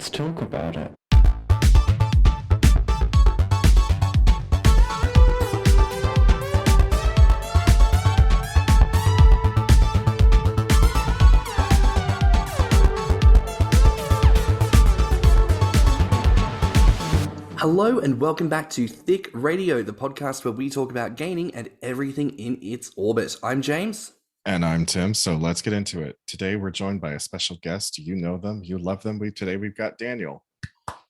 Let's talk about it. Hello and welcome back to Thicc Radio, the podcast where we talk about gaming and everything in its orbit. I'm James. And I'm Tim, so let's get into it. Today we're joined by a special guest. You know them, you love them. Today we've got Daniel.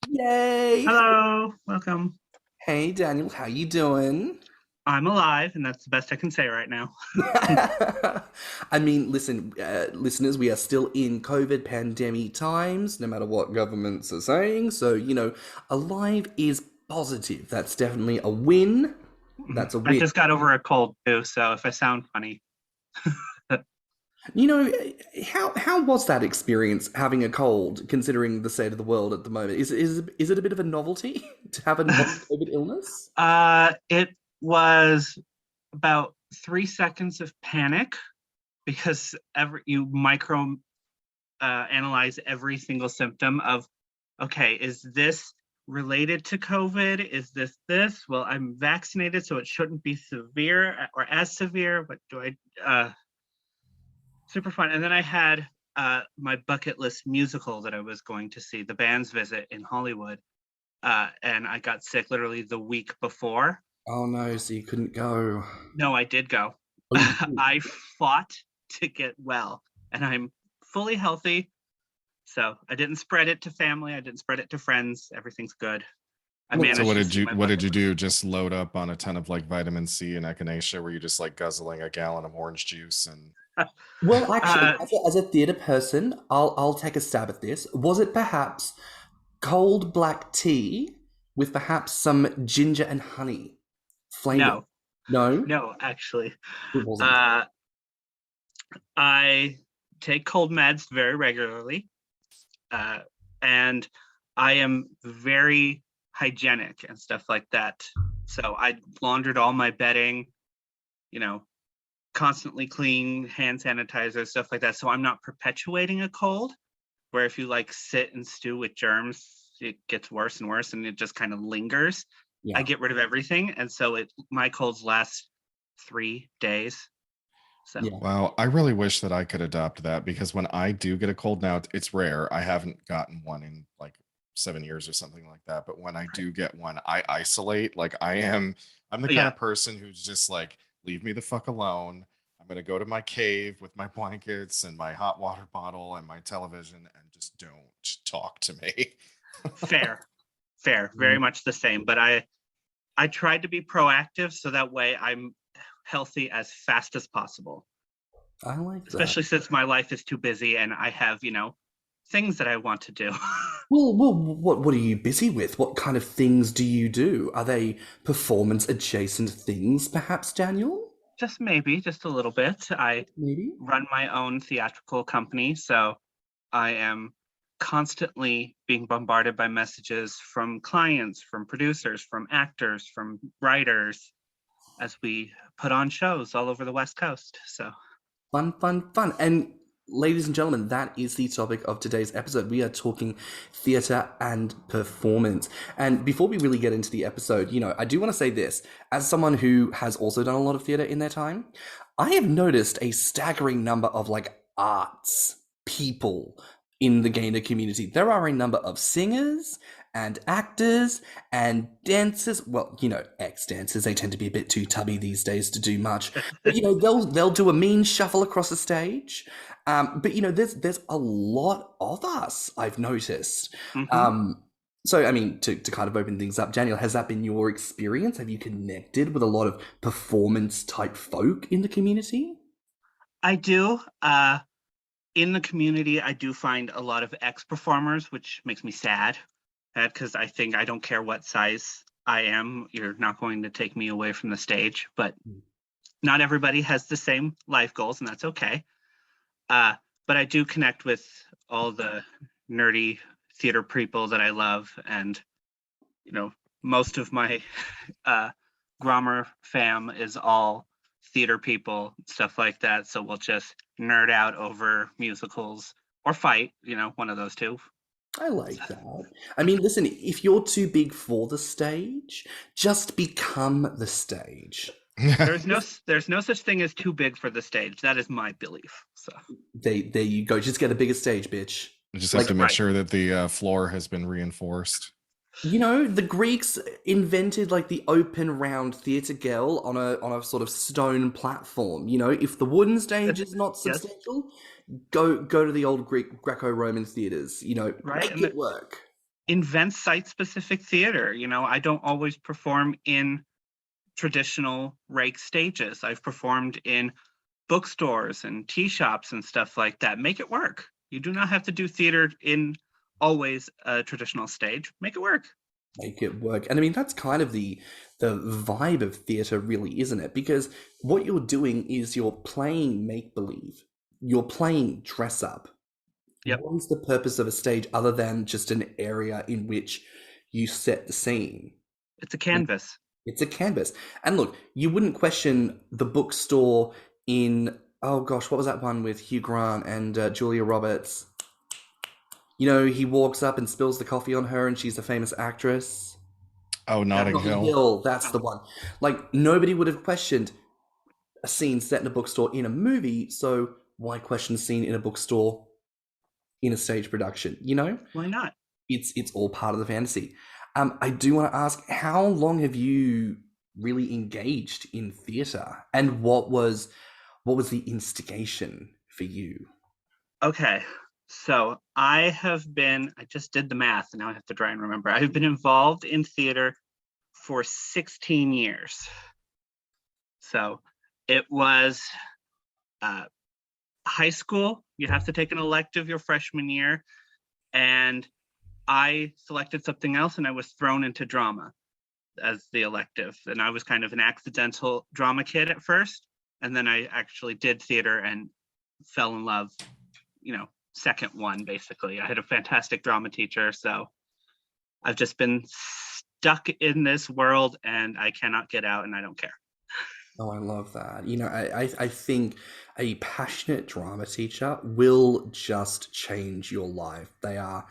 Yay! Hello, welcome. Hey Daniel, how you doing? I'm alive, and that's the best I can say right now. I mean, listen, listeners, we are still in COVID pandemic times, no matter what governments are saying. So, alive is positive. That's definitely a win. That's a win. I just got over a cold too, so if I sound funny. How was that experience having a cold, considering the state of the world at the moment? Is it a bit of a novelty to have a non-COVID illness? It was about 3 seconds of panic because you micro analyze every single symptom of, okay, is this related to COVID? Is this? Well, I'm vaccinated, so it shouldn't be severe or as severe. What do I? Super fun. And then I had my bucket list musical that I was going to see, the band's visit in Hollywood, and I got sick literally the week before. Oh no, so you couldn't go. No, I did go. I fought to get well, and I'm fully healthy. So I didn't spread it to family. I didn't spread it to friends. Everything's good. So what did you do? Just load up on a ton of like vitamin C and echinacea? Were you just like guzzling a gallon of orange juice and? Well, actually, as a theatre person, I'll take a stab at this. Was it perhaps cold black tea with perhaps some ginger and honey flavor? No, actually. It wasn't. I take cold meds very regularly, and I am very hygienic and stuff like that. So I laundered all my bedding, constantly clean, hand sanitizer, stuff like that. So I'm not perpetuating a cold, where if you like sit and stew with germs, it gets worse and worse and it just kind of lingers. Yeah. I get rid of everything. And so my colds last 3 days. So. Yeah. Wow, I really wish that I could adopt that, because when I do get a cold now, it's rare. I haven't gotten one in like 7 years or something like that. But when I do get one, I isolate. Like I'm the kind of person who's just like, leave me the fuck alone. I'm going to go to my cave with my blankets and my hot water bottle and my television and just don't talk to me. Fair. Very much the same. But I tried to be proactive so that way I'm healthy as fast as possible. I like that. Especially since my life is too busy and I have, things that I want to do. Well, what are you busy with? What kind of things do you do? Are they performance adjacent things, perhaps, Daniel? Just a little bit. I run my own theatrical company, so I am constantly being bombarded by messages from clients, from producers, from actors, from writers, as we put on shows all over the West Coast. So fun. And ladies and gentlemen, that is the topic of today's episode. We are talking theatre and performance. And before we really get into the episode, I do want to say this. As someone who has also done a lot of theatre in their time, I have noticed a staggering number of arts people in the gamer community. There are a number of singers and actors and dancers. Well, ex-dancers, they tend to be a bit too tubby these days to do much. But, they'll do a mean shuffle across the stage. But there's a lot of us, I've noticed. Mm-hmm. So, I mean, to kind of open things up, Daniel, has that been your experience? Have you connected with a lot of performance-type folk in the community? I do. In the community, I do find a lot of ex-performers, which makes me sad, because I think I don't care what size I am, you're not going to take me away from the stage. But not everybody has the same life goals, and that's okay. But I do connect with all the nerdy theater people that I love, and most of my Grommr fam is all theater people, stuff like that. So we'll just nerd out over musicals or fight, one of those two. I like that. I mean, listen, if you're too big for the stage, just become the stage. There's no such thing as too big for the stage. That is my belief. So There you go. Just get a bigger stage, bitch. You just have to make right. sure that the floor has been reinforced. You know, the Greeks invented like the open round theatre girl on a sort of stone platform. You know, if the wooden stage is not Yes. substantial, go to the old Greco-Roman theatres. You know, Right. make it work. Invent site-specific theater. You know, I don't always perform in traditional rake stages. I've performed in bookstores and tea shops and stuff like that. Make it work. You do not have to do theater in always a traditional stage. Make it work. Make it work. And I mean, that's kind of the vibe of theatre, really, isn't it? Because what you're doing is you're playing make-believe. You're playing dress-up. Yep. What is the purpose of a stage other than just an area in which you set the scene? It's a canvas. It's a canvas. And look, you wouldn't question the bookstore in, oh gosh, what was that one with Hugh Grant and Julia Roberts? You know, he walks up and spills the coffee on her and she's a famous actress. Oh, Notting Hill. That's the one. Like, nobody would have questioned a scene set in a bookstore in a movie, so why question a scene in a bookstore in a stage production, you know? Why not? It's all part of the fantasy. I do want to ask, how long have you really engaged in theatre, and what was the instigation for you? Okay, so I just did the math and now I have to try and remember. I've been involved in theater for 16 years. So it was high school. You have to take an elective your freshman year. And I selected something else and I was thrown into drama as the elective. And I was kind of an accidental drama kid at first. And then I actually did theater and fell in love, you know, second one, basically. I had a fantastic drama teacher. So I've just been stuck in this world and I cannot get out and I don't care. Oh, I love that. You know, I think a passionate drama teacher will just change your life. They are,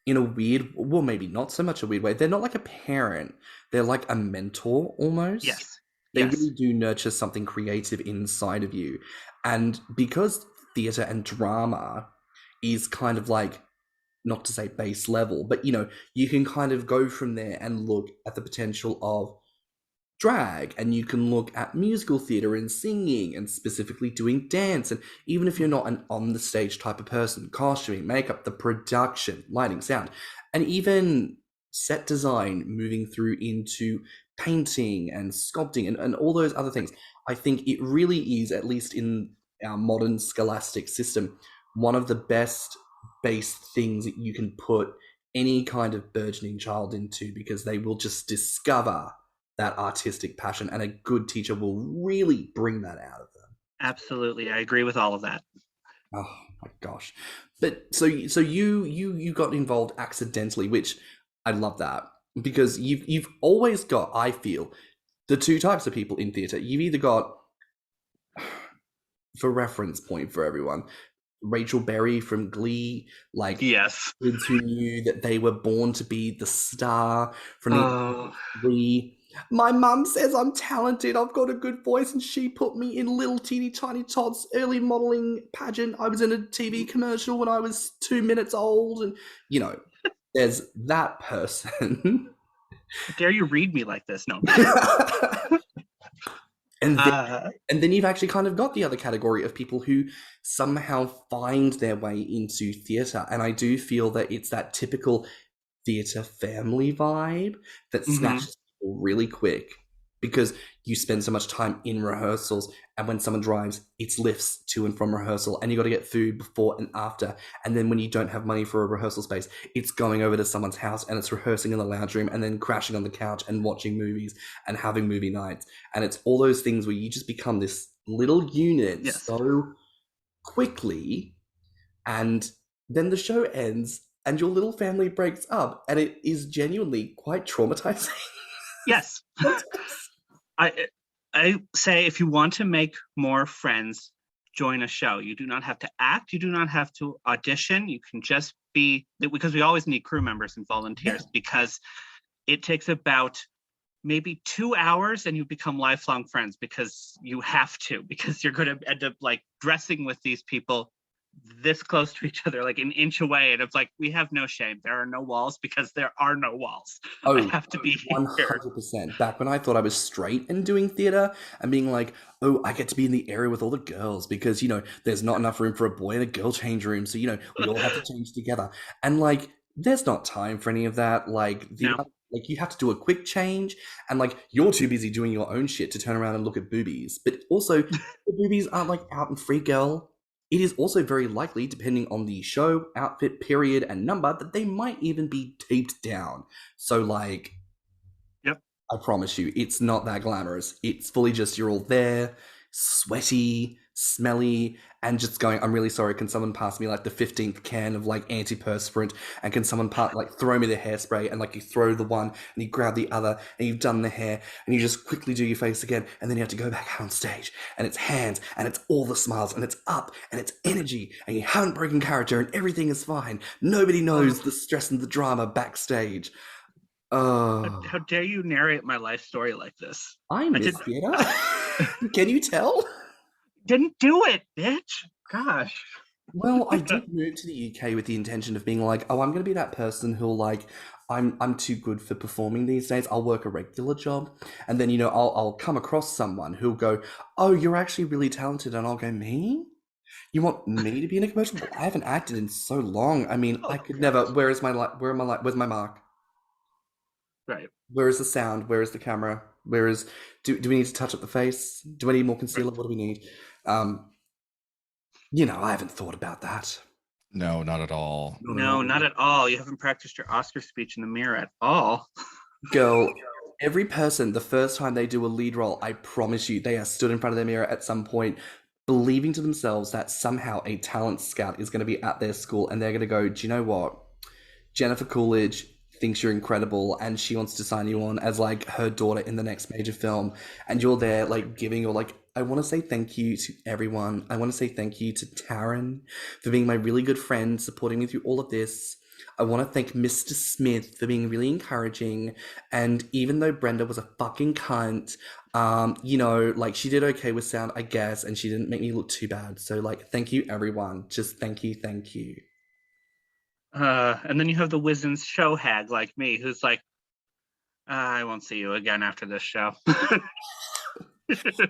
in a weird, well, maybe not so much a weird way. They're not like a parent. They're like a mentor almost. Yes. They really do nurture something creative inside of you. And because theatre and drama is kind of like, not to say base level, but, you know, you can kind of go from there and look at the potential of drag, and you can look at musical theatre and singing and specifically doing dance. And even if you're not an on the stage type of person, costuming, makeup, the production, lighting, sound, and even set design, moving through into painting and sculpting and all those other things. I think it really is, at least in our modern scholastic system, one of the best base things that you can put any kind of burgeoning child into, because they will just discover that artistic passion, and a good teacher will really bring that out of them. Absolutely. I agree with all of that. Oh my gosh. But so you got involved accidentally, which I love that, because you've always got, I feel, the two types of people in theatre. You've either got, for reference point for everyone, Rachel Berry from Glee, like, yes, kids who knew that they were born to be the star from the Glee. My mum says I'm talented, I've got a good voice, and she put me in Little Teeny Tiny Tots early modelling pageant. I was in a TV commercial when I was 2 minutes old, and, you know, there's that person. Dare you read me like this? No. And then you've actually kind of got the other category of people who somehow find their way into theatre. And I do feel that it's that typical theatre family vibe that snatches people really quick, because you spend so much time in rehearsals, and when someone drives, it's lifts to and from rehearsal, and you got to get food before and after. And then when you don't have money for a rehearsal space, it's going over to someone's house and it's rehearsing in the lounge room and then crashing on the couch and watching movies and having movie nights. And it's all those things where you just become this little unit so quickly, and then the show ends and your little family breaks up, and it is genuinely quite traumatizing. Yes. I say, if you want to make more friends, join a show. You do not have to act. You do not have to audition. You can just be, because we always need crew members and volunteers, because it takes about maybe 2 hours and you become lifelong friends, because you have to, because you're going to end up like dressing with these people this close to each other, like an inch away, and it's like, we have no shame, there are no walls, because there are no walls. I have to be here. 100%. Back when I thought I was straight and doing theater and being like, oh, I get to be in the area with all the girls because, you know, there's not enough room for a boy in a girl change room, so, you know, we all have to change together. And like, there's not time for any of that. Like, like you have to do a quick change, and like you're too busy doing your own shit to turn around and look at boobies. But also, the boobies aren't like out and free, girl. It is also very likely, depending on the show, outfit, period, and number, that they might even be taped down. So, like, I promise you, it's not that glamorous. It's fully just you're all there, sweaty, smelly, and just going, I'm really sorry, can someone pass me like the 15th can of like antiperspirant, and can someone like throw me the hairspray, and like you throw the one and you grab the other and you've done the hair and you just quickly do your face again, and then you have to go back out on stage and it's hands and it's all the smiles and it's up and it's energy and you haven't broken character and everything is fine. Nobody knows the stress and the drama backstage. How dare you narrate my life story like this? I miss theater. Can you tell? Didn't do it, bitch. Gosh. Well, I did move to the UK with the intention of being like, oh, I'm going to be that person who'll like, I'm too good for performing these days. I'll work a regular job, and then, you know, I'll come across someone who'll go, oh, you're actually really talented, and I'll go, me? You want me to be in a commercial? I haven't acted in so long. I mean, I could never. Where's my mark? Right. Where is the sound? Where is the camera? Where is? Do we need to touch up the face? Do I need more concealer? What do we need? You know, I haven't thought about that. No, not at all. No, not at all. You haven't practiced your Oscar speech in the mirror at all. Girl, every person, the first time they do a lead role, I promise you, they are stood in front of their mirror at some point, believing to themselves that somehow a talent scout is going to be at their school, and they're going to go, do you know what? Jennifer Coolidge thinks you're incredible, and she wants to sign you on as like her daughter in the next major film, and you're there like giving, or like, I want to say thank you to everyone. I want to say thank you to Taryn for being my really good friend, supporting me through all of this. I want to thank Mr. Smith for being really encouraging, and even though Brenda was a fucking cunt, you know, like she did okay with sound, I guess, and she didn't make me look too bad. So like, thank you everyone. Just thank you. And then you have the Wizen's show hag like me, who's like, I won't see you again after this show.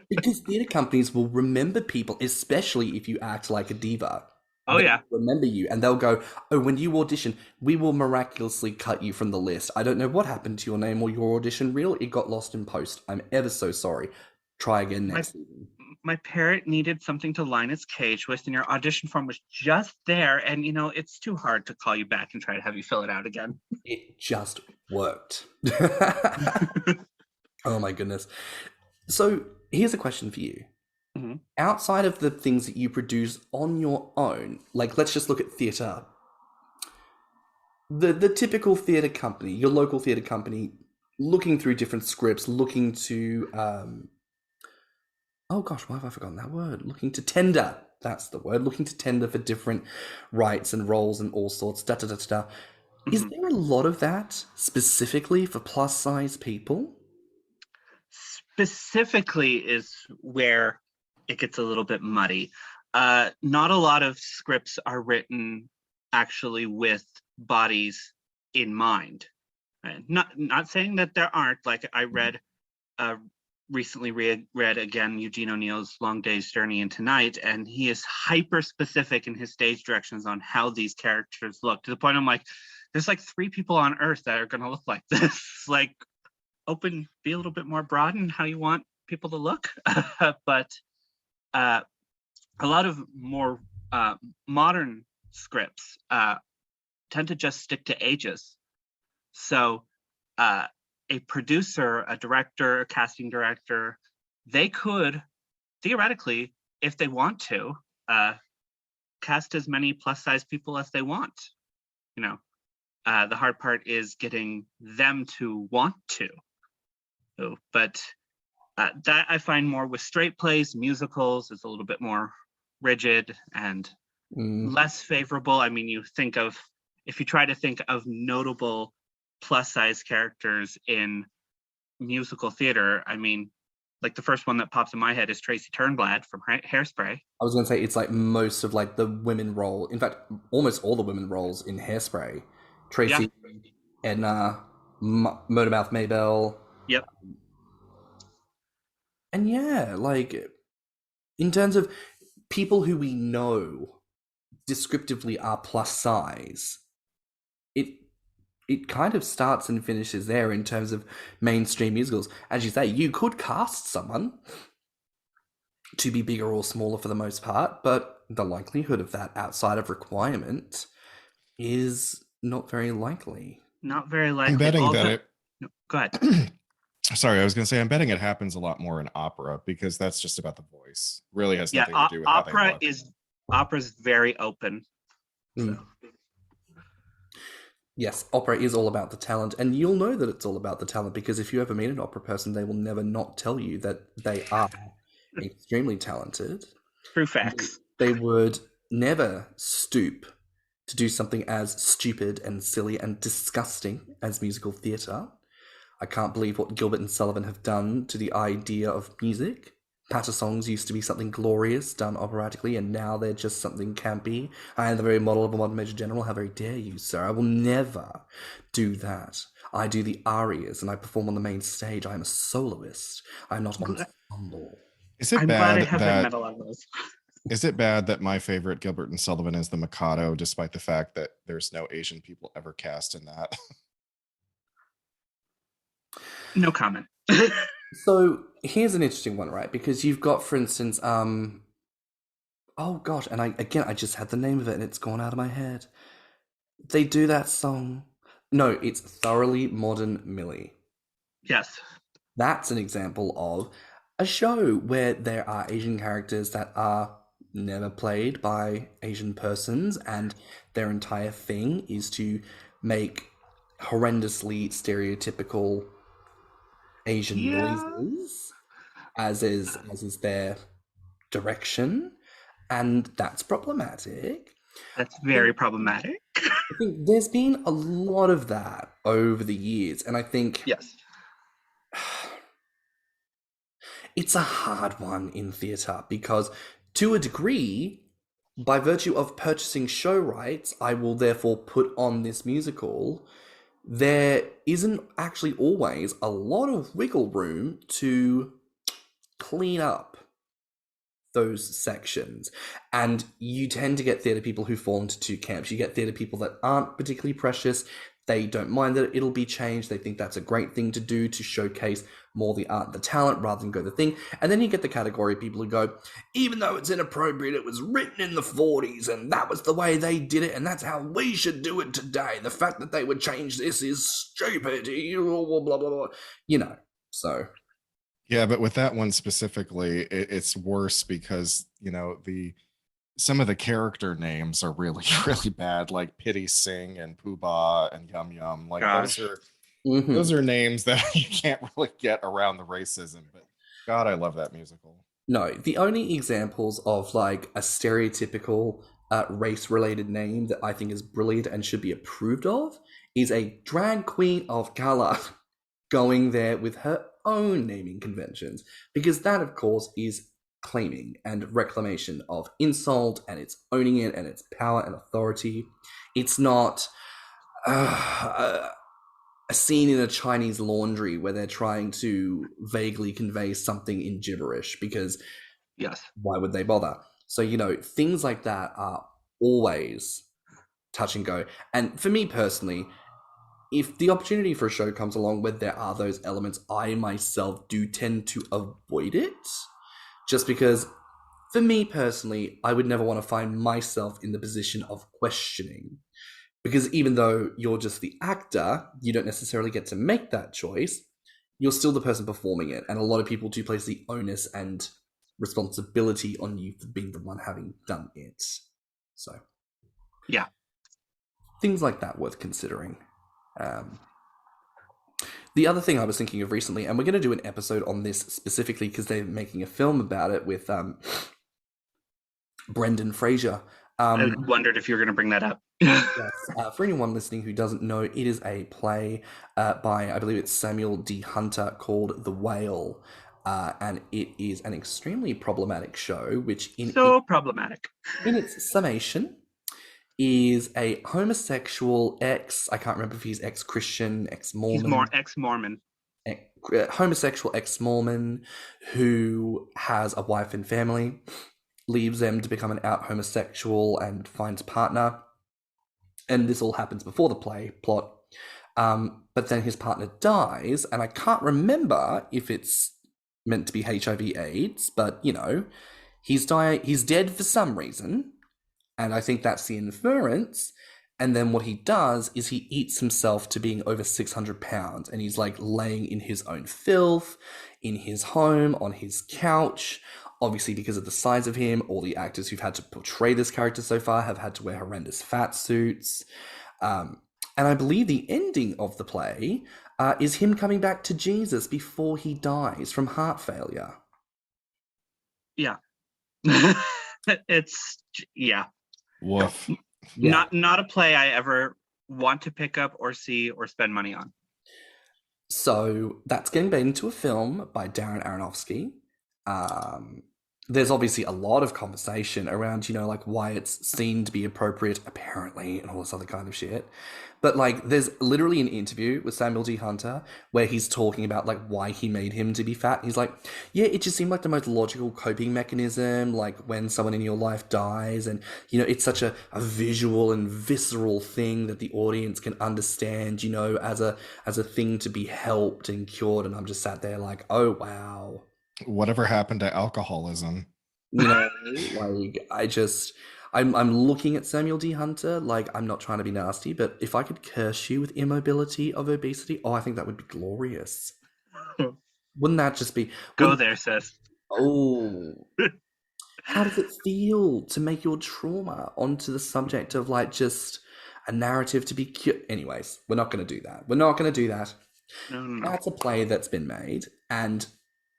Because theatre companies will remember people, especially if you act like a diva. Oh, yeah. Remember you, and they'll go, oh, when you audition, we will miraculously cut you from the list. I don't know what happened to your name or your audition reel. It got lost in post. I'm ever so sorry. Try again next season. My parrot needed something to line its cage with, and your audition form was just there. And, you know, it's too hard to call you back and try to have you fill it out again. It just worked. Oh, my goodness. So here's a question for you. Mm-hmm. Outside of the things that you produce on your own, like let's just look at theatre. The typical theatre company, your local theatre company, looking through different scripts, looking to, oh gosh, why have I forgotten that word? Looking to tender, that's the word, looking to tender for different rights and roles and all sorts, Mm-hmm. Is there a lot of that specifically for plus size people? Specifically is where it gets a little bit muddy. Not a lot of scripts are written actually with bodies in mind. Not saying that there aren't. Like I recently read again Eugene O'Neill's Long Day's Journey into Night, and he is hyper specific in his stage directions on how these characters look, to the point I'm like, there's like 3 people on Earth that are going to look like this. Like, be a little bit more broad in how you want people to look. But a lot of more modern scripts tend to just stick to ages. So a producer, a director, a casting director, they could theoretically, if they want to, cast as many plus size people as they want. You know, the hard part is getting them to want to. So, but that I find more with straight plays, musicals is a little bit more rigid and less favorable. I mean, you think of if you try to think of notable plus size characters in musical theater, I mean, like the first one that pops in my head is Tracy Turnblad from Hairspray. I was going to say it's like most of like the women role. In fact, almost all the women roles in Hairspray. Tracy, Edna, Motormouth Maybelle. Yep. And yeah, like in terms of people who we know descriptively are plus size, it kind of starts and finishes there in terms of mainstream musicals. As you say, you could cast someone to be bigger or smaller for the most part, but the likelihood of that outside of requirement is not very likely. Not very likely. I'm betting that it... No, go ahead. Sorry, I was going to say, I'm betting it happens a lot more in opera because that's just about the voice. Really has nothing to do with how they look. Opera's very open. So. Yes, opera is all about the talent, and you'll know that it's all about the talent because if you ever meet an opera person, they will never not tell you that they are extremely talented. True facts. They would never stoop to do something as stupid and silly and disgusting as musical theatre. I can't believe what Gilbert and Sullivan have done to the idea of music. Patter songs used to be something glorious done operatically, and now they're just something campy. I am the very model of a modern major general. How very dare you, sir? I will never do that. I do the arias, and I perform on the main stage. I am a soloist. I'm not an ensemble. Is it I'm bad glad I haven't that... met a lot of those. Is it bad that my favorite Gilbert and Sullivan is the Mikado, despite the fact that there's no Asian people ever cast in that? No comment. So here's an interesting one, right? Because you've got, for instance, oh gosh, and I just had the name of it and it's gone out of my head. They do that song. No, it's Thoroughly Modern Millie. Yes. That's an example of a show where there are Asian characters that are never played by Asian persons, and their entire thing is to make horrendously stereotypical Asian noises, as is their direction, and that's problematic. That's very problematic. I think there's been a lot of that over the years, and I think yes, it's a hard one in theatre because, to a degree, by virtue of purchasing show rights, I will therefore put on this musical. There isn't actually always a lot of wiggle room to clean up those sections. And you tend to get theatre people who fall into two camps. You get theatre people that aren't particularly precious. They don't mind that it'll be changed. They think that's a great thing to do to showcase more the art and the talent rather than go the thing. And then you get the category of people who go, even though it's inappropriate, it was written in the 40s and that was the way they did it and that's how we should do it today. The fact that they would change this is stupid, blah, blah, blah. You know, so. Yeah, but with that one specifically, it's worse because, you know, some of the character names are really, really bad, like Pity Singh and Pooh Bah and Yum Yum. Like those are names that you can't really get around the racism. But God, I love that musical. No, the only examples of like a stereotypical race-related name that I think is brilliant and should be approved of is a drag queen of color going there with her own naming conventions, because that, of course, is claiming and reclamation of insult, and it's owning it and its power and authority. It's not a scene in a Chinese laundry where they're trying to vaguely convey something in gibberish, because yes, why would they bother? So, you know, things like that are always touch and go. And for me personally, if the opportunity for a show comes along where there are those elements, I myself do tend to avoid it. Just because, for me personally, I would never want to find myself in the position of questioning. Because even though you're just the actor, you don't necessarily get to make that choice. You're still the person performing it. And a lot of people do place the onus and responsibility on you for being the one having done it. So, yeah. Things like that worth considering. The other thing I was thinking of recently, and we're going to do an episode on this specifically because they're making a film about it with Brendan Fraser I wondered if you were going to bring that up. Yes. For anyone listening who doesn't know, it is a play by, I believe it's Samuel D. Hunter, called The Whale. And it is an extremely problematic show, which Problematic. In its summation is a homosexual I can't remember if he's ex-Christian, ex-Mormon. He's more ex-Mormon. Homosexual ex-Mormon who has a wife and family, leaves them to become an out homosexual and finds a partner. And this all happens before the play plot. But then his partner dies, and I can't remember if it's meant to be HIV/AIDS, but, you know, he's dead for some reason, and I think that's the inference. And then what he does is he eats himself to being over 600 pounds, and he's like laying in his own filth, in his home, on his couch. Obviously, because of the size of him, all the actors who've had to portray this character so far have had to wear horrendous fat suits. And I believe the ending of the play is him coming back to Jesus before he dies from heart failure. Yeah. Yeah. Woof. Yeah. Not a play I ever want to pick up or see or spend money on. So that's getting made into a film by Darren Aronofsky. There's obviously a lot of conversation around, you know, like why it's seen to be appropriate, apparently, and all this other kind of shit. But like, there's literally an interview with Samuel D. Hunter where he's talking about like why he made him to be fat. He's like, yeah, it just seemed like the most logical coping mechanism, like when someone in your life dies, and, you know, it's such a visual and visceral thing that the audience can understand, you know, as a thing to be helped and cured. And I'm just sat there like, oh wow. Whatever happened to alcoholism? You know, like, I'm looking at Samuel D. Hunter, like, I'm not trying to be nasty, but if I could curse you with immobility of obesity, I think that would be glorious. Wouldn't that just be... Go there, sis. Oh. How does it feel to make your trauma onto the subject of, like, just a narrative to be cured? Anyways, we're not going to do that. No. That's a play that's been made, and...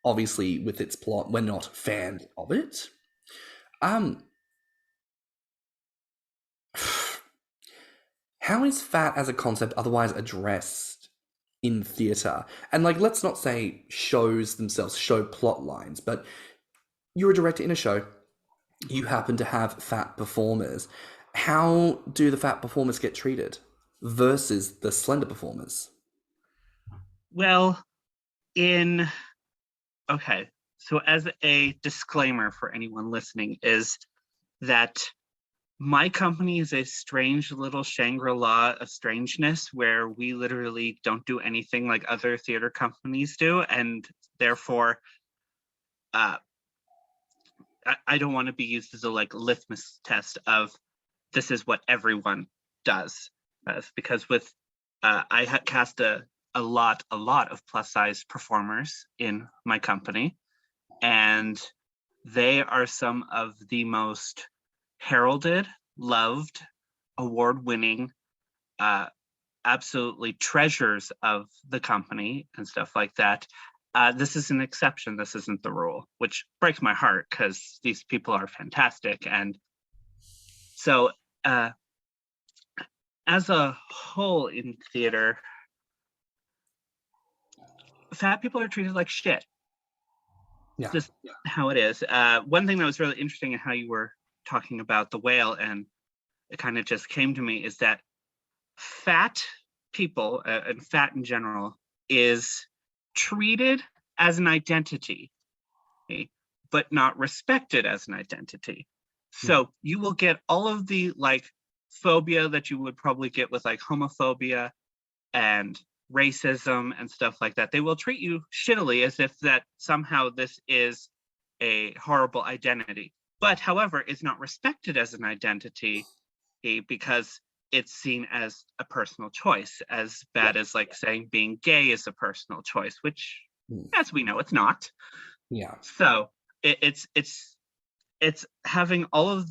obviously, with its plot, we're not fans of it. How is fat as a concept otherwise addressed in theatre? And, like, let's not say shows themselves, show plot lines, but you're a director in a show, you happen to have fat performers. How do the fat performers get treated versus the slender performers? Well, okay, so as a disclaimer for anyone listening is that my company is a strange little Shangri-La of strangeness where we literally don't do anything like other theater companies do, and therefore I don't want to be used as a like litmus test of this is what everyone does, because with I had cast a lot of plus size performers in my company, and they are some of the most heralded, loved, award-winning, absolutely treasures of the company and stuff like that. This is an exception. This isn't the rule, which breaks my heart because these people are fantastic. And so as a whole in theater, fat people are treated like shit. Yeah. It's just how it is. One thing that was really interesting in how you were talking about The Whale, and it kind of just came to me, is that fat people and fat in general is treated as an identity, but not respected as an identity. So you will get all of the like phobia that you would probably get with like homophobia and racism and stuff like that. They will treat you shittily as if that somehow this is a horrible identity, but however is not respected as an identity because it's seen as a personal choice, as bad as like saying being gay is a personal choice, which as we know it's not. Yeah. So it's having all of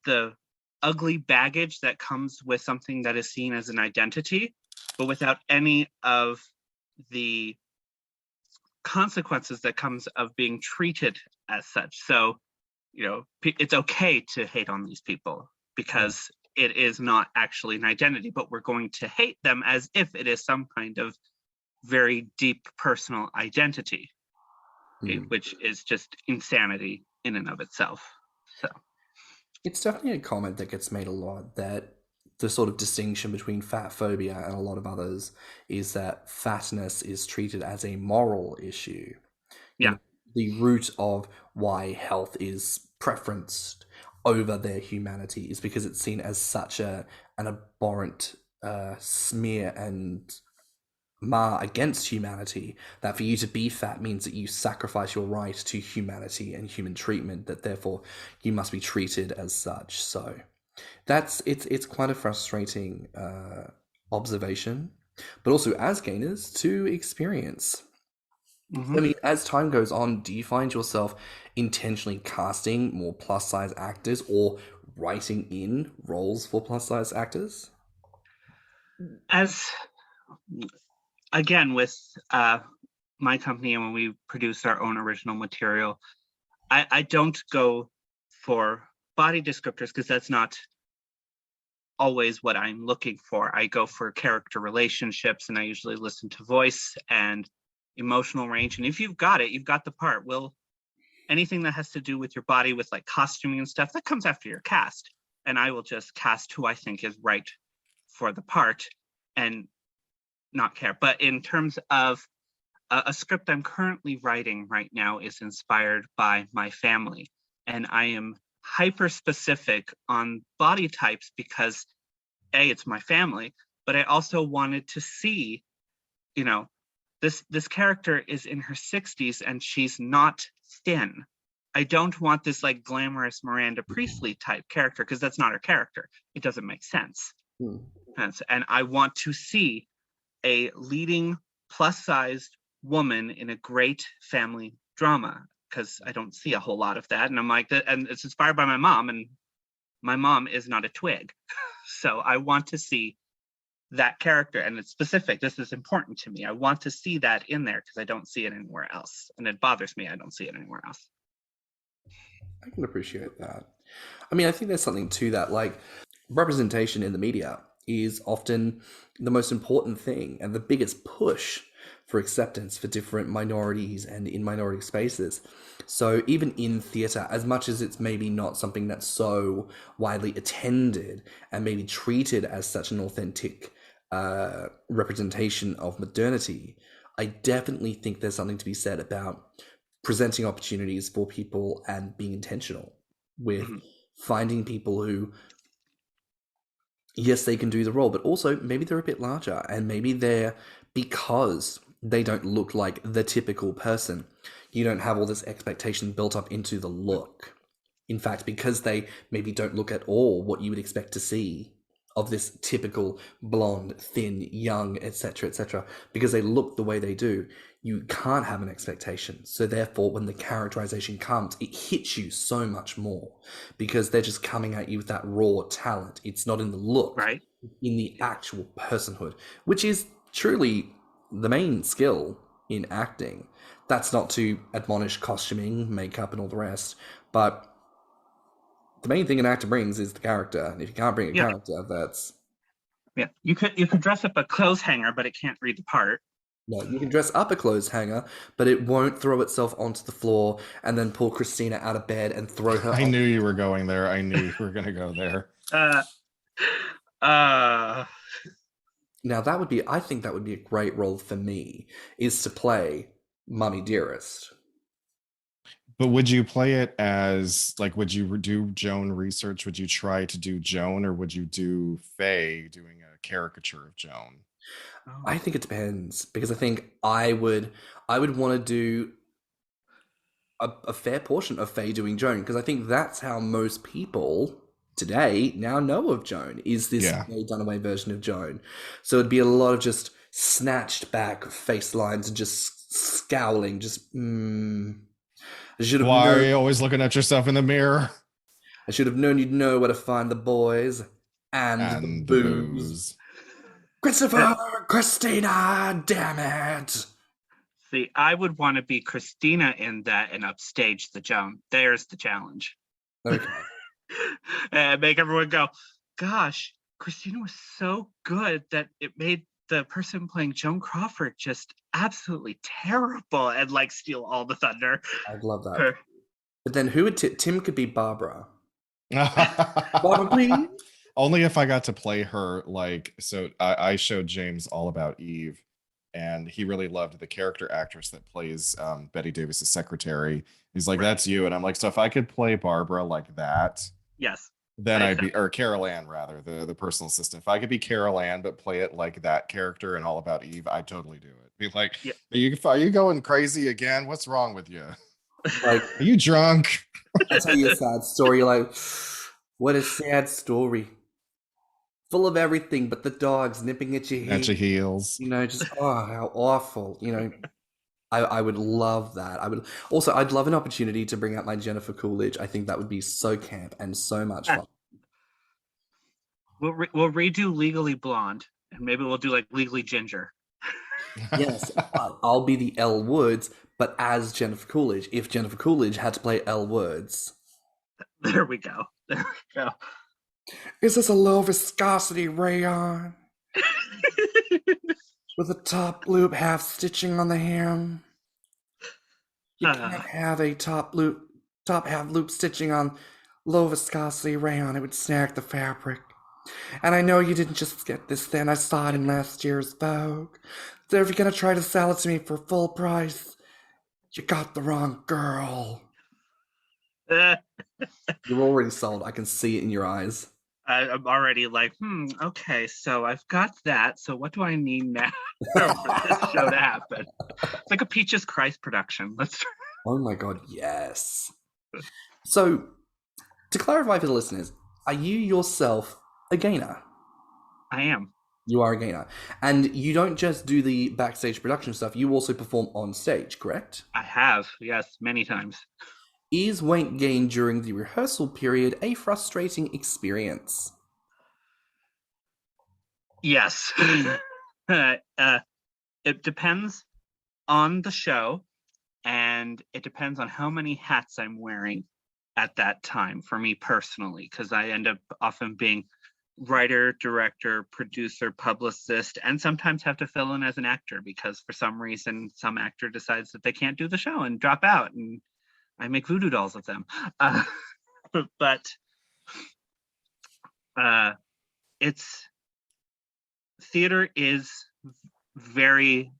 the ugly baggage that comes with something that is seen as an identity, but without any of the consequences that comes of being treated as such. So, you know, it's okay to hate on these people. because it is not actually an identity, but we're going to hate them as if it is some kind of very deep personal identity, which is just insanity in and of itself. So it's definitely a comment that gets made a lot, that the sort of distinction between fat phobia and a lot of others is that fatness is treated as a moral issue. Yeah. You know, the root of why health is preferenced over their humanity is because it's seen as such an abhorrent smear and mar against humanity, that for you to be fat means that you sacrifice your right to humanity and human treatment, that therefore you must be treated as such. So it's quite a frustrating observation, but also as gainers to experience. I mean, as time goes on, do you find yourself intentionally casting more plus size actors or writing in roles for plus size actors? as again with my company, and when we produce our own original material, I don't go for body descriptors because that's not always what I'm looking for. I go for character relationships, and I usually listen to voice and emotional range. And if you've got it, you've got the part. Anything that has to do with your body, with like costuming and stuff, that comes after your cast. And I will just cast who I think is right for the part and not care. But in terms of a script I'm currently writing right now is inspired by my family. And I am hyper specific on body types because it's my family, but I also wanted to see, this character is in her 60s and she's not thin. I don't want this like glamorous Miranda Priestley type character because that's not her character. It doesn't make sense. And I want to see a leading plus-sized woman in a great family drama because I don't see a whole lot of that. And I'm like, and it's inspired by my mom, and my mom is not a twig. So I want to see that character, and it's specific. This is important to me. I want to see that in there because I don't see it anywhere else. And it bothers me I don't see it anywhere else. I can appreciate that. I mean, I think there's something to that. Like, representation in the media is often the most important thing and the biggest push for acceptance for different minorities and in minority spaces. So even in theatre, as much as it's maybe not something that's so widely attended and maybe treated as such an authentic representation of modernity, I definitely think there's something to be said about presenting opportunities for people and being intentional with finding people who, yes, they can do the role, but also maybe they're a bit larger, and maybe because they don't look like the typical person, you don't have all this expectation built up into the look. In fact, because they maybe don't look at all what you would expect to see of this typical blonde, thin, young, etc., because they look the way they do, you can't have an expectation. So therefore, when the characterization comes, it hits you so much more because they're just coming at you with that raw talent. It's not in the look, right? In the actual personhood, which is truly the main skill in acting. That's not to admonish costuming, makeup, and all the rest, but the main thing an actor brings is the character. And if you can't bring a character, that's... Yeah, you could dress up a clothes hanger, but it can't read the part. No, you can dress up a clothes hanger, but it won't throw itself onto the floor and then pull Christina out of bed and throw her... I knew you were going there. I knew you were going to go there. Now, I think that would be a great role for me, is to play Mummy Dearest. But would you play it as, like, would you do Joan research? Would you try to do Joan, or would you do Faye doing a caricature of Joan? I think it depends, because I think I would want to do a fair portion of Faye doing Joan, because I think that's how most people today now know of Joan, is this done away version of Joan. So it'd be a lot of just snatched back face lines and just scowling, just Why are you always looking at yourself in the mirror? I should have known you'd know where to find the boys and the booze. Christopher, Christina, damn it. See, I would want to be Christina in that and upstage the Joan. There's the challenge. Okay. and make everyone go, gosh, Christina was so good that it made the person playing Joan Crawford just absolutely terrible, and like steal all the thunder. I'd love that. But then who would Tim could be Barbara. Only if I got to play her. Like, so I showed James All About Eve, and he really loved the character actress that plays Betty Davis's secretary. He's like, that's you. And I'm like, so if I could play Barbara like that, yes, then I'd be, or Carol Ann rather, the personal assistant. If I could be Carol Ann but play it like that character in All About Eve, I'd totally do it. Be like, are you going crazy again? What's wrong with you? Like, are you drunk? I tell you a sad story. You're like, what a sad story. Full of everything but the dogs nipping at your heels. At your heels. You know, just, oh, how awful. You know, I would love that. I'd love an opportunity to bring out my Jennifer Coolidge. I think that would be so camp and so much fun. We'll redo Legally Blonde, and maybe we'll do like Legally Ginger. Yes, I'll be the Elle Woods, but as Jennifer Coolidge, if Jennifer Coolidge had to play Elle Woods. There we go. Is this a low viscosity rayon? With a top loop half stitching on the hem? You can't have a top half loop stitching on low viscosity rayon. It would snag the fabric. And I know you didn't just get this then. I saw it in last year's Vogue. So if you're going to try to sell it to me for full price, you got the wrong girl. You're already sold. I can see it in your eyes. I'm already like, okay, so I've got that. So what do I need now for this show to happen? It's like a Peaches Christ production. Oh my God, yes. So, to clarify for the listeners, are you yourself a gainer? I am. You are a gainer. And you don't just do the backstage production stuff, you also perform on stage, correct? I have, yes, many times. Is weight gain during the rehearsal period a frustrating experience? Yes. It depends on the show, and it depends on how many hats I'm wearing at that time for me personally, because I end up often being writer, director, producer, publicist, and sometimes have to fill in as an actor because for some reason some actor decides that they can't do the show and drop out, and I make voodoo dolls of them. But theater is very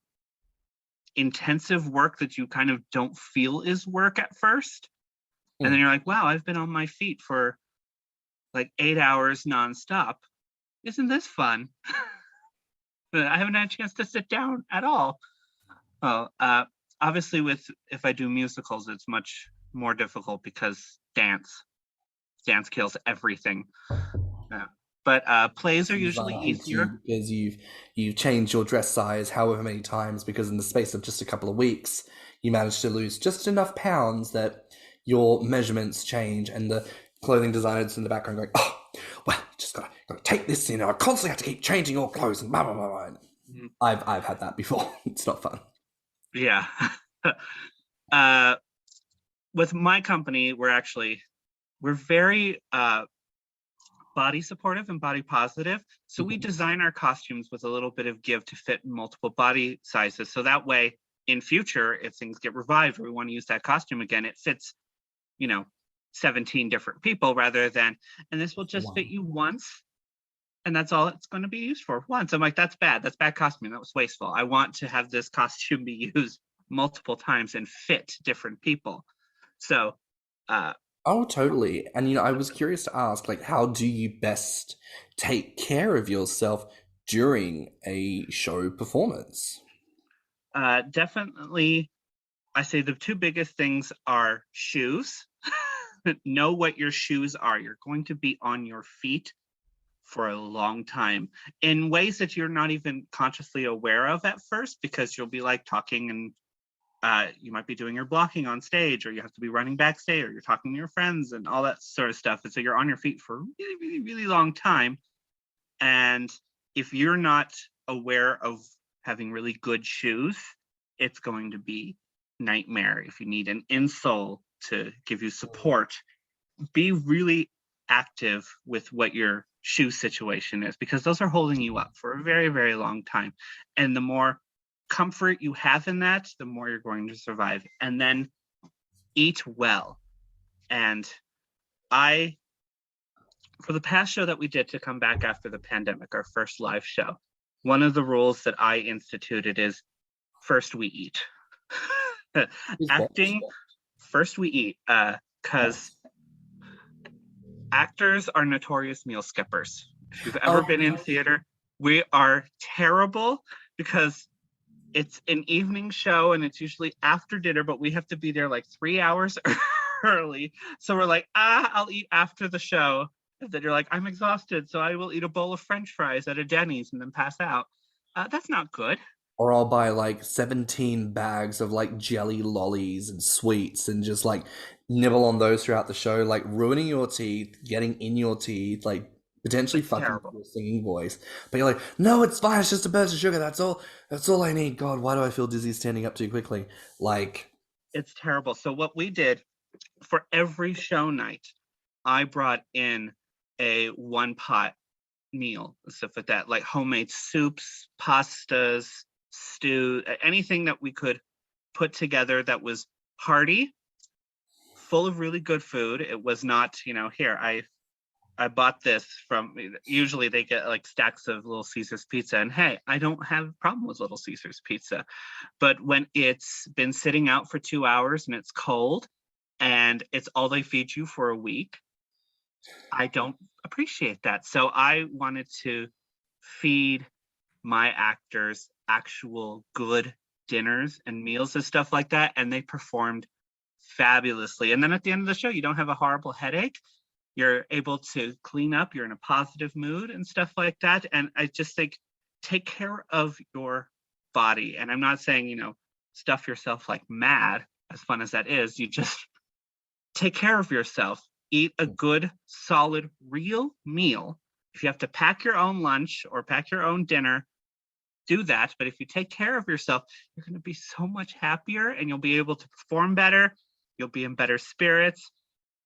intensive work that you kind of don't feel is work at first. And then you're like, wow, I've been on my feet for like 8 hours nonstop. Isn't this fun? I haven't had a chance to sit down at all. Well, obviously if I do musicals, it's much more difficult because dance kills everything. But plays are usually easier because you've changed your dress size however many times, because in the space of just a couple of weeks you managed to lose just enough pounds that your measurements change, and the clothing designers in the background going, oh, well, just gotta take this in. I constantly have to keep changing your clothes and blah blah blah blah. I've had that before. It's not fun. Yeah. With my company, we're very body supportive and body positive. So we design our costumes with a little bit of give to fit in multiple body sizes. So that way in future, if things get revived or we want to use that costume again, it fits, 17 different people rather than, and this will just fit you once. And that's all it's going to be used for once. I'm like, that's bad. That's bad costuming. That was wasteful. I want to have this costume be used multiple times and fit different people. So, oh, totally. And, I was curious to ask, like, how do you best take care of yourself during a show performance? Definitely, I say the two biggest things are shoes. Know what your shoes are. You're going to be on your feet for a long time in ways that you're not even consciously aware of at first, because you'll be like talking and you might be doing your blocking on stage, or you have to be running backstage, or you're talking to your friends and all that sort of stuff. And so you're on your feet for a really, really, really long time. And if you're not aware of having really good shoes, it's going to be nightmare. If you need an insole to give you support, be really active with what your shoe situation is, because those are holding you up for a very, very long time. And the more comfort you have in that, the more you're going to survive. And then eat well. And for the past show that we did to come back after the pandemic, our first live show, one of the rules that I instituted is first we eat. Acting, first we eat, because actors are notorious meal skippers. If you've ever been in theater, we are terrible because it's an evening show and it's usually after dinner, but we have to be there like 3 hours early. So we're like, I'll eat after the show. And then you're like, I'm exhausted, so I will eat a bowl of French fries at a Denny's and then pass out. That's not good. Or I'll buy like 17 bags of like jelly lollies and sweets and just like nibble on those throughout the show, like ruining your teeth, getting in your teeth, like potentially fucking your singing voice. But you're like, no, it's fine. It's just a burst of sugar. That's all I need. God, why do I feel dizzy standing up too quickly? Like, it's terrible. So what we did for every show night, I brought in a one pot meal, stuff like that, like homemade soups, pastas, stew, anything that we could put together that was hearty, full of really good food. It was not, here, I bought this from, usually they get like stacks of Little Caesars pizza, and hey, I don't have a problem with Little Caesars pizza. But when it's been sitting out for 2 hours and it's cold and it's all they feed you for a week, I don't appreciate that. So I wanted to feed my actors actual good dinners and meals and stuff like that, and they performed fabulously. And then at the end of the show, you don't have a horrible headache. You're able to clean up. You're in a positive mood and stuff like that. And I just think, take care of your body. And I'm not saying, stuff yourself like mad, as fun as that is. You just take care of yourself. Eat a good, solid, real meal. If you have to pack your own lunch or pack your own dinner, do that. But if you take care of yourself, you're going to be so much happier and you'll be able to perform better. You'll be in better spirits.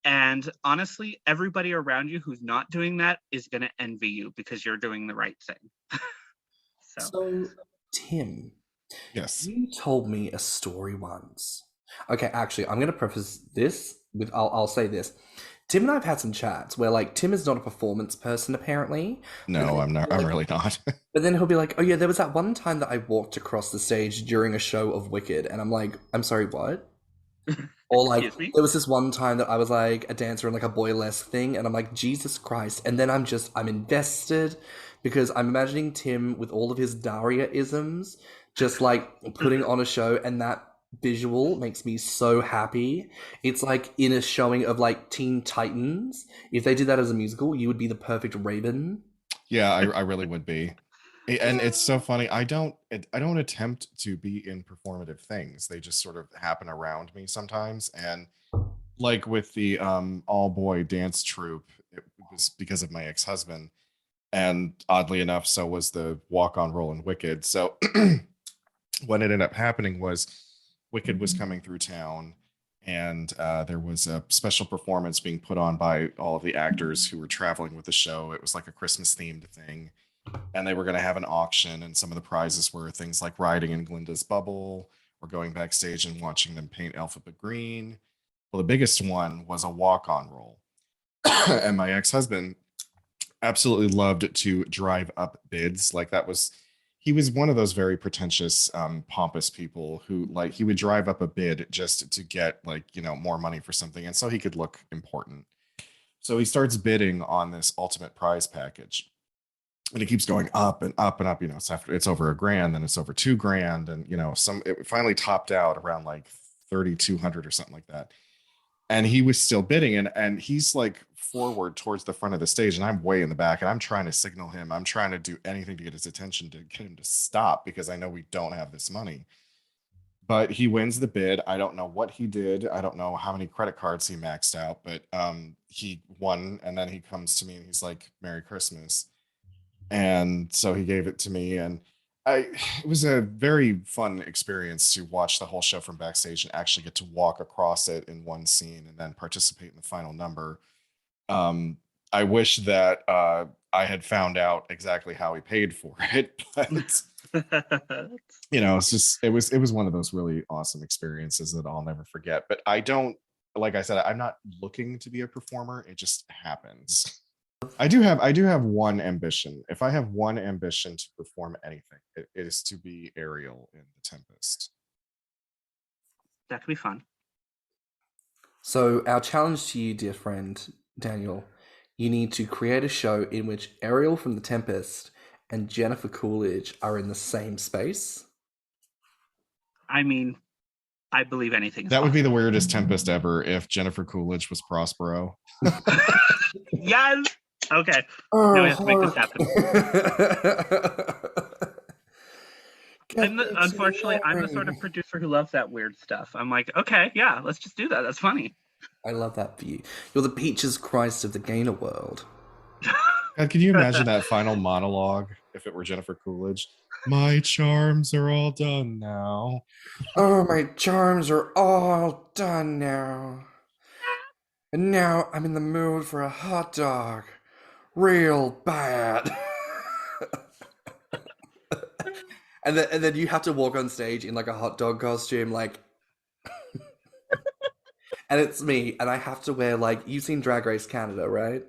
And honestly, everybody around you who's not doing that is going to envy you because you're doing the right thing. So, Tim, Yes. you told me a story once. Okay, actually, I'm going to preface this with, I'll say this. Tim and I have had some chats where, like, Tim is not a performance person, apparently. No, I'm not. I'm really not. But then he'll be like, oh yeah, there was that one time that I walked across the stage during a show of Wicked. And I'm like, I'm sorry, what? Or like, there was this one time that I was like a dancer in like a boylesque thing. And I'm like, Jesus Christ. And then I'm invested because I'm imagining Tim with all of his Daria-isms just like putting on a show, and that visual makes me so happy. It's like in a showing of like Teen Titans. If they did that as a musical, you would be the perfect Raven. Yeah, I really would be. And it's so funny. I don't attempt to be in performative things. They just sort of happen around me sometimes. And like with the all boy dance troupe, it was because of my ex-husband. And oddly enough, so was the walk-on role in Wicked. So what ended up happening was Wicked was coming through town, and there was a special performance being put on by all of the actors who were traveling with the show. It was like a Christmas themed thing, and they were going to have an auction, and some of the prizes were things like riding in Glinda's bubble or going backstage and watching them paint Alphabet Green. Well, the biggest one was a walk-on role. And my ex-husband absolutely loved to drive up bids. Like he was one of those very pretentious, pompous people who, like, he would drive up a bid just to get, like, more money for something, and so he could look important. So he starts bidding on this ultimate prize package, and it keeps going up and up and up. It's over $1,000, then it's over $2,000, and it finally topped out around like 3,200 or something like that. And he was still bidding, and he's like forward towards the front of the stage, and I'm way in the back, and I'm trying to signal him. I'm trying to do anything to get his attention, to get him to stop, because I know we don't have this money. But he wins the bid. I don't know what he did. I don't know how many credit cards he maxed out, but he won. And then he comes to me and he's like, "Merry Christmas." And so he gave it to me, and it was a very fun experience to watch the whole show from backstage and actually get to walk across it in one scene and then participate in the final number. I wish that I had found out exactly how he paid for it, but it was one of those really awesome experiences that I'll never forget. But I don't, like I said, I'm not looking to be a performer. It just happens. I do have one ambition. If I have one ambition to perform anything, it is to be Ariel in The Tempest. That could be fun. So our challenge to you, dear friend Daniel, you need to create a show in which Ariel from The Tempest and Jennifer Coolidge are in the same space. I mean, I believe anything. That would be the weirdest Tempest ever if Jennifer Coolidge was Prospero. Yes. Okay. Now we have to make this happen. Unfortunately, I'm the sort of producer who loves that weird stuff. I'm like, okay, yeah, let's just do that. That's funny. I love that for you. You're the Peaches Christ of the Gainer world. God, can you imagine that final monologue if it were Jennifer Coolidge? My charms are all done now. Oh, my charms are all done now. And now I'm in the mood for a hot dog. Real bad. and then you have to walk on stage in like a hot dog costume, like and it's me, and I have to wear, like, you've seen Drag Race Canada, right?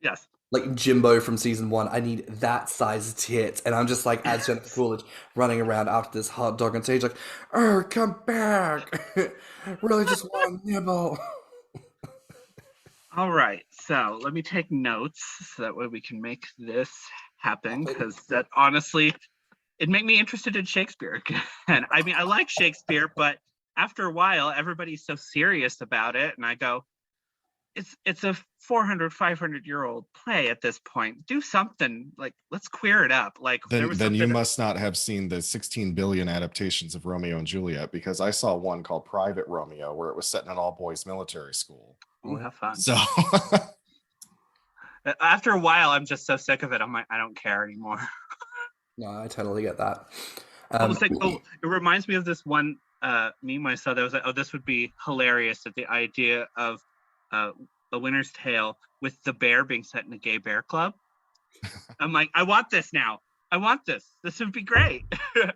Yes. Like Jimbo from season 1, I need that size tits, and I'm just like as Jennifer Coolidge running around after this hot dog on stage, like, oh, come back, really just want a nibble. All right, so let me take notes so that way we can make this happen, because that honestly, it'd make me interested in Shakespeare again. I mean, I like Shakespeare, but after a while, everybody's so serious about it, and I go, it's a 400, 500-year-old play at this point. Do something, like, let's queer it up. Like, then you must not have seen the 16 billion adaptations of Romeo and Juliet, because I saw one called Private Romeo where it was set in an all-boys military school. Oh, have fun. So after a while, I'm just so sick of it. I'm like, I don't care anymore. No, I totally get that. It reminds me of this one meme I saw that was like, oh, this would be hilarious, at the idea of A Winter's Tale with the bear being set in a gay bear club. I'm like, I want this now. I want this. This would be great.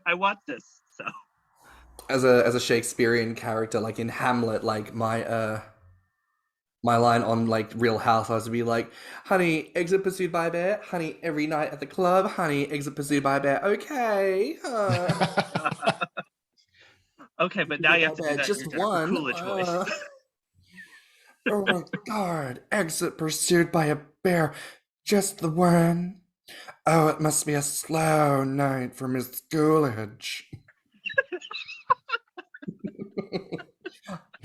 I want this. So as a Shakespearean character, like in Hamlet, like my line on like Real Housewives would be like, honey, exit pursued by a bear. Honey, every night at the club. Honey, exit pursued by a bear. Okay. Okay, but now you have to do that. Just one. Coolidge voice. Oh my God! Exit pursued by a bear. Just the one. Oh, it must be a slow night for Miss Coolidge.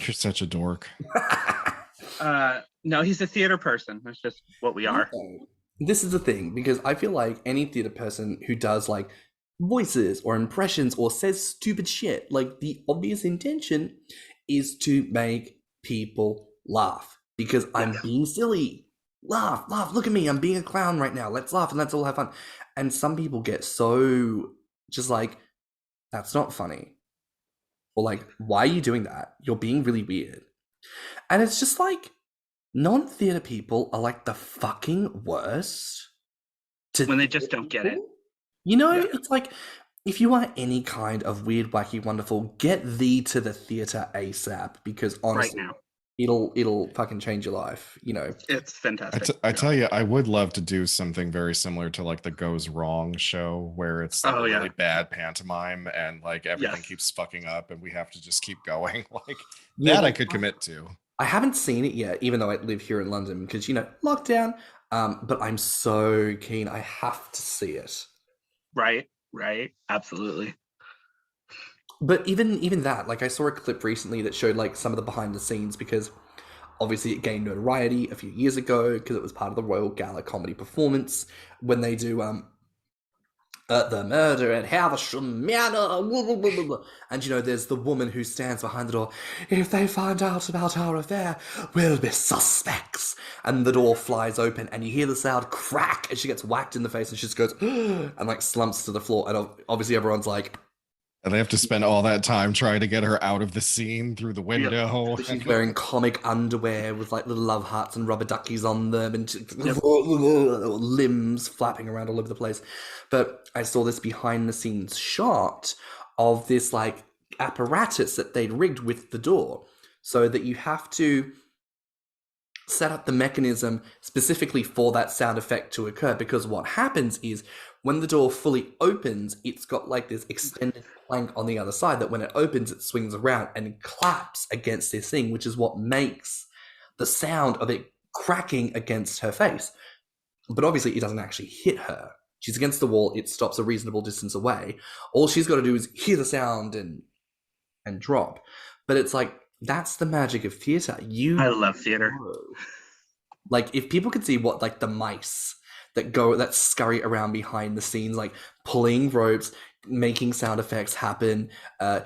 you're such a dork. No, he's a theater person. That's just what we are. Okay. This is the thing, because I feel like any theater person who does like voices or impressions or says stupid shit, like the obvious intention is to make people laugh, because I'm being silly. Laugh, look at me, I'm being a clown right now. Let's laugh and let's all have fun. And some people get so just like, that's not funny. Or like, why are you doing that? You're being really weird. And it's just like, non-theater people are like the fucking worst. When they just don't get it. You know, it's like, if you want any kind of weird, wacky, wonderful, get thee to the theater ASAP, because honestly, right now, it'll fucking change your life, you know. It's fantastic. I tell you, I would love to do something very similar to like the Goes Wrong show, where it's like really bad pantomime and like everything keeps fucking up and we have to just keep going. Like that I could commit to. I haven't seen it yet, even though I live here in London, because, you know, lockdown. But I'm so keen. I have to see it. Right. Absolutely. But even that, like I saw a clip recently that showed like some of the behind the scenes, because obviously it gained notoriety a few years ago because it was part of the Royal Gala comedy performance when they do the murder at Havisham Manor. And, you know, there's the woman who stands behind the door. If they find out about our affair, we'll be suspects. And the door flies open and you hear the sound crack and she gets whacked in the face and she just goes and like slumps to the floor. And obviously everyone's like, And they have to spend all that time trying to get her out of the scene through the window. She's wearing comic underwear with like little love hearts and rubber duckies on them, and limbs flapping around all over the place. But I saw this behind the scenes shot of this like apparatus that they'd rigged with the door, so that you have to set up the mechanism specifically for that sound effect to occur, because what happens is when the door fully opens, it's got like this extended plank on the other side that when it opens, it swings around and claps against this thing, which is what makes the sound of it cracking against her face. But obviously it doesn't actually hit her. She's against the wall, it stops a reasonable distance away. All she's got to do is hear the sound and drop. But it's like, that's the magic of theatre. I love theatre. Like, if people could see what, like, the mice that scurry around behind the scenes, like pulling ropes, making sound effects happen, and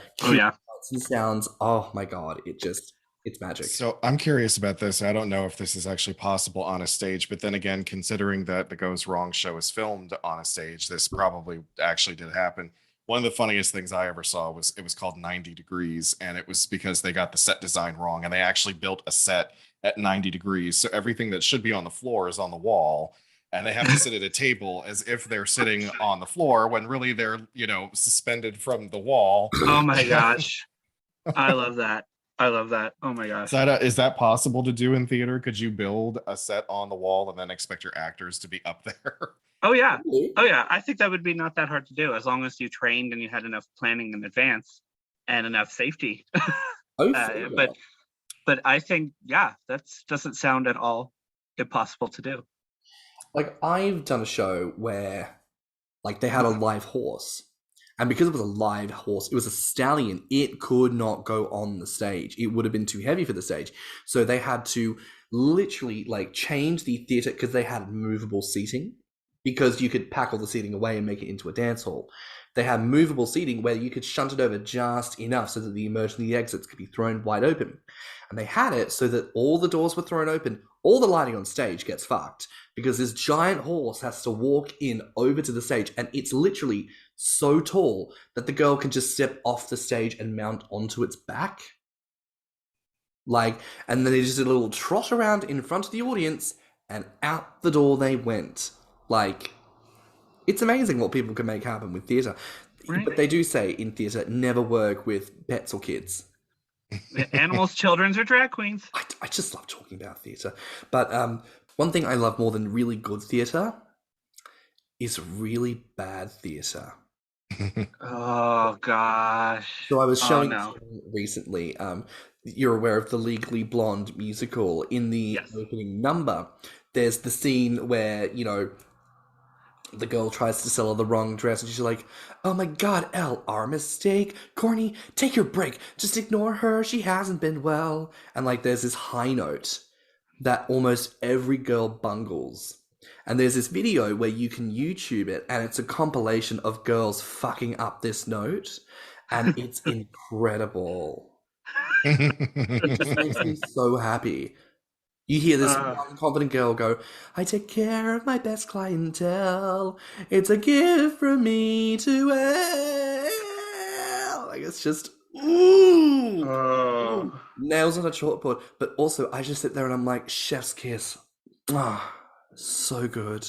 sounds. Oh my god, it's magic. So I'm curious about this. I don't know if this is actually possible on a stage, but then again, considering that the Goes Wrong show is filmed on a stage, this probably actually did happen. One of the funniest things I ever saw was it was called 90 Degrees, and it was because they got the set design wrong, and they actually built a set at 90 degrees. So everything that should be on the floor is on the wall, and they have to sit at a table as if they're sitting on the floor when really they're, suspended from the wall. Oh my gosh. I love that. Oh my gosh. Is that possible to do in theater? Could you build a set on the wall and then expect your actors to be up there? Oh yeah. I think that would be not that hard to do as long as you trained and you had enough planning in advance and enough safety. But I think, that doesn't sound at all impossible to do. Like, I've done a show where, like, they had a live horse. And because it was a live horse, it was a stallion. It could not go on the stage. It would have been too heavy for the stage. So they had to literally, like, change the theatre because they had movable seating. Because you could pack all the seating away and make it into a dance hall. They had movable seating where you could shunt it over just enough so that the emergency exits could be thrown wide open. And they had it so that all the doors were thrown open. All the lighting on stage gets fucked because this giant horse has to walk in over to the stage, and it's literally so tall that the girl can just step off the stage and mount onto its back. Like, and then they just did a little trot around in front of the audience, and out the door they went. Like, it's amazing what people can make happen with theatre. Right. But they do say in theatre, never work with pets or kids. Animals, children, or drag queens. I just love talking about theatre. But one thing I love more than really good theatre is really bad theatre. Oh, gosh. So I was showing recently, you're aware of the Legally Blonde musical. In the opening number, there's the scene where, the girl tries to sell her the wrong dress, and she's like, oh my god, Elle, our mistake. Corny, take your break. Just ignore her. She hasn't been well. And, like, there's this high note that almost every girl bungles. And there's this video where you can YouTube it, and it's a compilation of girls fucking up this note, and it's incredible. It just makes me so happy. You hear this one confident girl go, I take care of my best clientele. It's a gift from me to Elle. Like, it's just, ooh, nails on a chalkboard. But also, I just sit there and I'm like, chef's kiss. So good.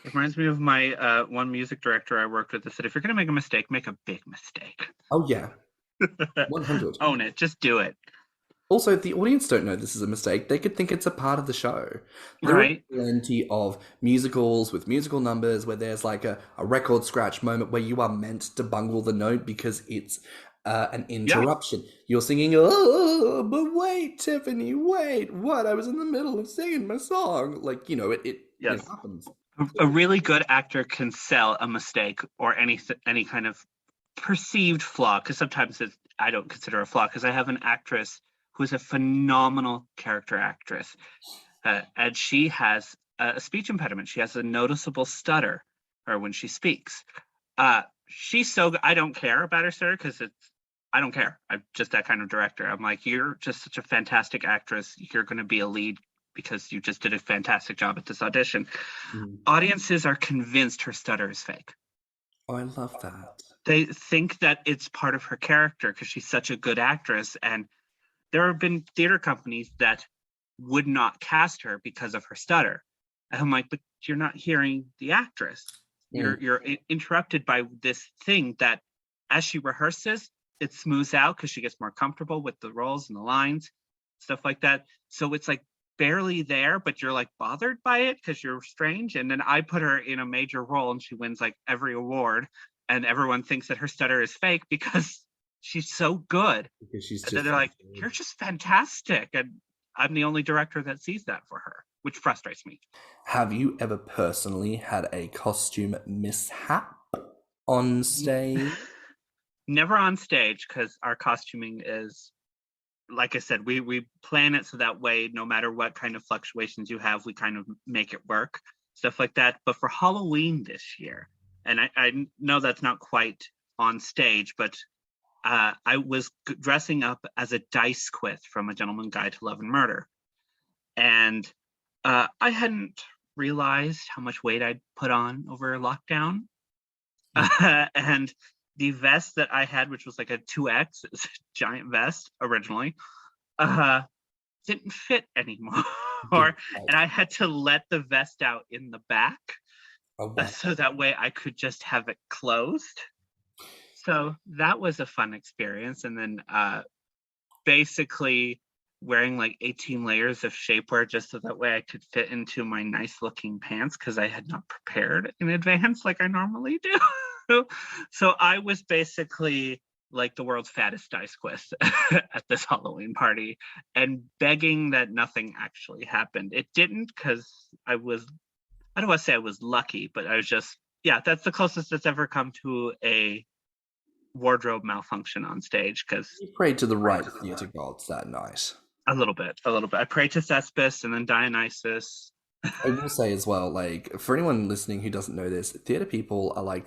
It reminds me of my one music director I worked with that said, if you're going to make a mistake, make a big mistake. Oh, yeah. 100. Own it. Just do it. Also, the audience don't know this is a mistake. They could think it's a part of the show. There are plenty of musicals with musical numbers where there's like a record scratch moment where you are meant to bungle the note because it's an interruption. Yeah. You're singing, oh, but wait, Tiffany, wait. What? I was in the middle of singing my song. Like, it happens. A really good actor can sell a mistake or any kind of perceived flaw, because sometimes I don't consider a flaw, because I have an actress who's a phenomenal character actress. And she has a speech impediment. She has a noticeable stutter when she speaks. She's so good. I don't care about her stutter because I don't care. I'm just that kind of director. I'm like, you're just such a fantastic actress. You're going to be a lead because you just did a fantastic job at this audition. Audiences are convinced her stutter is fake. Oh, I love that. they think that it's part of her character because she's such a good actress. And there have been theater companies that would not cast her because of her stutter. And I'm like, but you're not hearing the actress. You're interrupted by this thing that, as she rehearses, it smooths out because she gets more comfortable with the roles and the lines, stuff like that. So it's like barely there, but you're like bothered by it because you're strange. And then I put her in a major role and she wins like every award, and everyone thinks that her stutter is fake because she's so good. Because she's And just then they're like, you're just fantastic. And I'm the only director that sees that for her, which frustrates me. Have you ever personally had a costume mishap on stage? Never on stage, because our costuming is, like I said, we plan it so that way no matter what kind of fluctuations you have, we kind of make it work, stuff like that. But for Halloween this year, and I know that's not quite on stage, but I was dressing up as a dice quith from A Gentleman's Guide to Love and Murder. And I hadn't realized how much weight I'd put on over lockdown. And the vest that I had, which was like a 2X, it was a giant vest originally, didn't fit anymore. And I had to let the vest out in the back. Oh, wow. So that way I could just have it closed. So that was a fun experience. And then basically wearing like 18 layers of shapewear just so that way I could fit into my nice looking pants because I had not prepared in advance like I normally do. So I was basically like the world's fattest dice quest at this Halloween party and begging that nothing actually happened. It didn't, because I don't want to say I was lucky, but I was just, that's the closest it's ever come to a wardrobe malfunction on stage. Because you prayed to the right theatre gods that night. A little bit. I prayed to Thespis and then Dionysus. I will say as well, like, for anyone listening who doesn't know this, theatre people are like,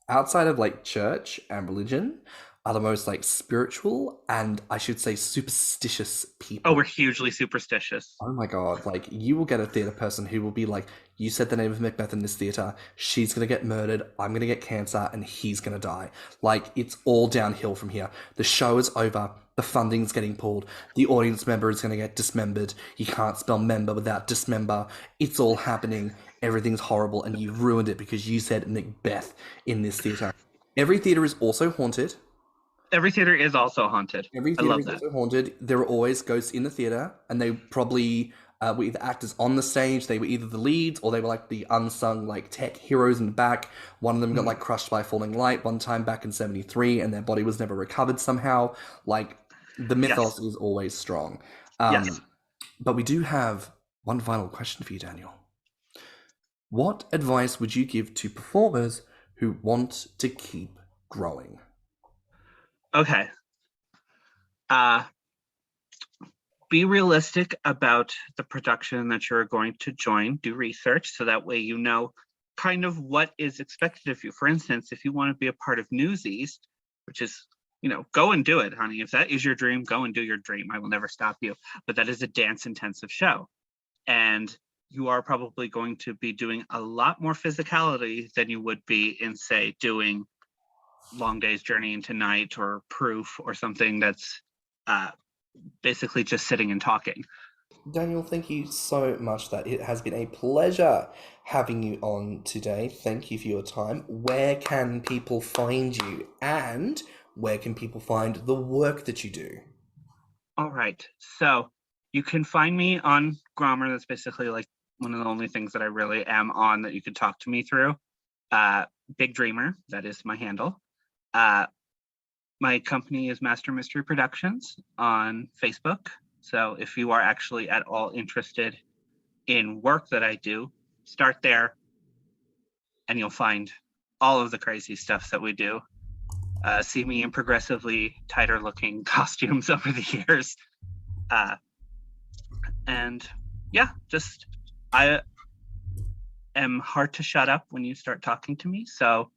outside of like church and religion, are the most like spiritual and I should say superstitious people. Oh, we're hugely superstitious. Oh my god, like you will get a theatre person who will be like, you said the name of Macbeth in this theatre, she's gonna get murdered, I'm gonna get cancer, and he's gonna die. Like, it's all downhill from here. The show is over, the funding's getting pulled, the audience member is gonna get dismembered, you can't spell member without dismember, it's all happening, everything's horrible, and you've ruined it because you said Macbeth in this theatre. Every theatre is also haunted. Every theater is also haunted. Every theater is also haunted. There are always ghosts in the theater, and they probably were either actors on the stage, they were either the leads, or they were like the unsung like tech heroes in the back. One of them got like crushed by a falling light one time back in 73, and their body was never recovered somehow. Like, the mythos is always strong. But we do have one final question for you, Daniel. What advice would you give to performers who want to keep growing? Okay. Be realistic about the production that you're going to join. Do research so that way you know kind of what is expected of you. For instance, if you want to be a part of Newsies, which is, go and do it, honey. If that is your dream, go and do your dream. I will never stop you. But that is a dance-intensive show. And you are probably going to be doing a lot more physicality than you would be in, say, doing Long Day's Journey into Night or Proof or something that's basically just sitting and talking. Daniel, thank you so much. That it has been a pleasure having you on today. Thank you for your time. Where can people find you, and where can people find the work that you do? All right. So you can find me on Grommr. That's basically like one of the only things that I really am on that you could talk to me through. bigdreamer, that is my handle. My company is Master Mystery Productions on Facebook. So if you are actually at all interested in work that I do, start there and you'll find all of the crazy stuff that we do. See me in progressively tighter looking costumes over the years. I am hard to shut up when you start talking to me. So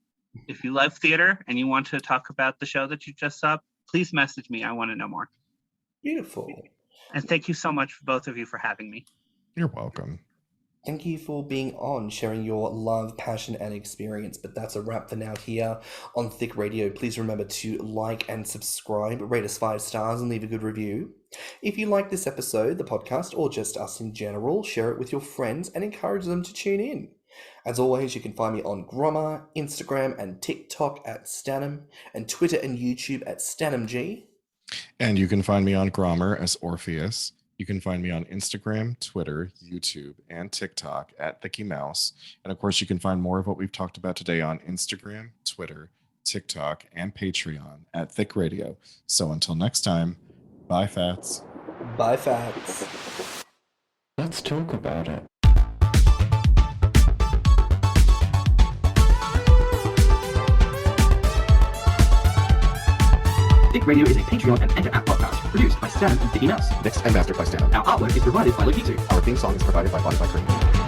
if you love theater and you want to talk about the show that you just saw, please message me. I want to know more. Beautiful. And thank you so much, both of you, for having me. You're welcome. Thank you for being on, sharing your love, passion, and experience. But that's a wrap for now here on Thicc Radio. Please remember to like and subscribe, rate us 5 stars, and leave a good review. If you like this episode, the podcast, or just us in general, share it with your friends and encourage them to tune in. As always, you can find me on Grommr, Instagram, and TikTok at stannnum, and Twitter and YouTube at stannnumg. And you can find me on Grommr as Orpheus. You can find me on Instagram, Twitter, YouTube, and TikTok at ThiccMouse. And of course, you can find more of what we've talked about today on Instagram, Twitter, TikTok, and Patreon at Thicc Radio. So until next time, bye, Fats. Bye, Fats. Let's talk about it. Thicc Radio is a Patreon and Enter app podcast produced by Stan and Thicky Mouse. Mixed and mastered by stannnum. Our artwork is provided by Logitu. Our theme song is provided by Spotify Cream.